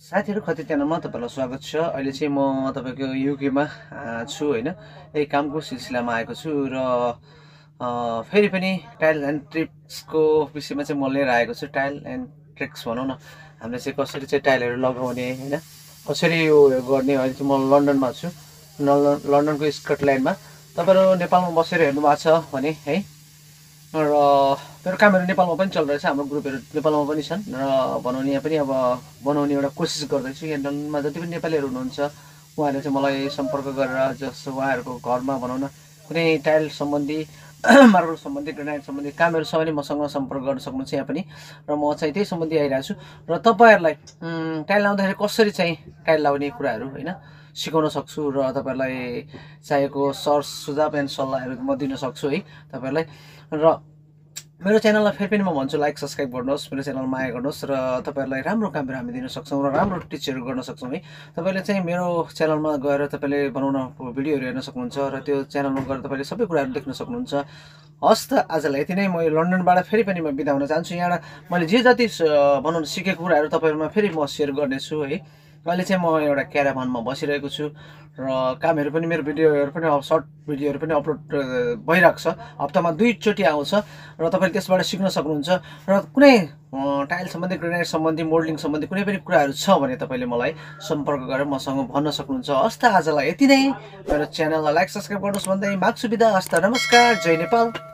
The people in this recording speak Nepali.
साथीहरु खती च्यानलमा तपाईहरुलाई स्वागत छ। अहिले चाहिँ म तपाईको युकेमा छु हैन। यही कामको सिलसिलामा आएको छु र फेरि पनि टाइल एन्ड ट्रिक्सको विषयमा चाहिँ म लिएर आएको छु। टाइल एन्ड ट्रिक्स भनौं न, हामीले चाहिँ कसरी चाहिँ टाइलहरु लगाउने हैन, कसरी यो गर्ने। अहिले चाहिँ म लन्डनमा छु, लन्डनको स्कटल्यान्डमा। तपाईहरु नेपालमा बसेर हेर्नु भएको छ भने है, र मेरो कामहरु नेपालमा पनि चलिरहेछ। हाम्रो ग्रुपहरु नेपालमा पनि छन् र बनाउने यहाँ पनि अब बनाउने एउटा कोसिस गर्दैछु। यहाँ लन्डनमा जति पनि नेपालीहरु हुनुहुन्छ उहाँहरूले चाहिँ मलाई सम्पर्क गरेर जस उहाँहरूको घरमा बनाउन कुनै टाइल सम्बन्धी मार्बल सम्बन्धी ग्रेनाइट सम्बन्धी कामहरु छ भने मसँग सम्पर्क गर्न सक्नुहुन्छ यहाँ पनि। र म चाहिँ त्यही सम्बन्धी आइरहेको छु र तपाईहरुलाई टाइल लाउँदाखेरि कसरी चाहिँ टाइल लाउने कुराहरु हैन सिकाउन सक्छु र तपाईहरुलाई चाहिएको सर सुझाव एन्ड सल्लाहहरु म दिन सक्छु है तपाईहरुलाई। र मेरो च्यानललाई फेरि पनि म भन्छु, लाइक सब्स्क्राइब गर्नुहोस्, मेरो च्यानल माया गर्नुहोस् र तपाईहरुलाई राम्रो कामहरु हामी दिन सक्छौं र राम्रो टिचहरु गर्न सक्छौं है। तपाईले चाहिँ मेरो च्यानलमा गएर तपाईले बनाउन भिडियोहरु हेर्न सक्नुहुन्छ र त्यो च्यानलमा गएर तपाईले सबै कुराहरु देख्न सक्नुहुन्छ। हस् त, आजलाई यति नै। म यो लन्डनबाट फेरि पनि म बिदा हुन चाहन्छु। यहाँ मैले जे जति बनाउन सिकेको कुराहरु तपाईहरुमा फेरि म शेयर गर्नेछु है। अहिले चाहिँ म एउटा क्याराभानमा बसिरहेको छु र कामहरु पनि मेरो भिडियोहरु पनि सर्ट भिडियोहरु पनि अपलोड भइरहेको छ। हप्तामा 2 चोटि आउँछ र तपाईले त्यसबाट सिक्न सक्नुहुन्छ। र कुनै टाइल सम्बन्धी ग्रेनाइट सम्बन्धी मोल्डिङ सम्बन्धी कुनै पनि कुराहरु छ भने तपाईले मलाई सम्पर्क गरेर मसँग भन्न सक्नुहुन्छ। हस् त, आजलाई यति नै। मेरो च्यानललाई लाइक सब्स्क्राइब गर्नुहोस् भन्दै माग्छु बिदा। हस् त, नमस्कार, जय नेपाल।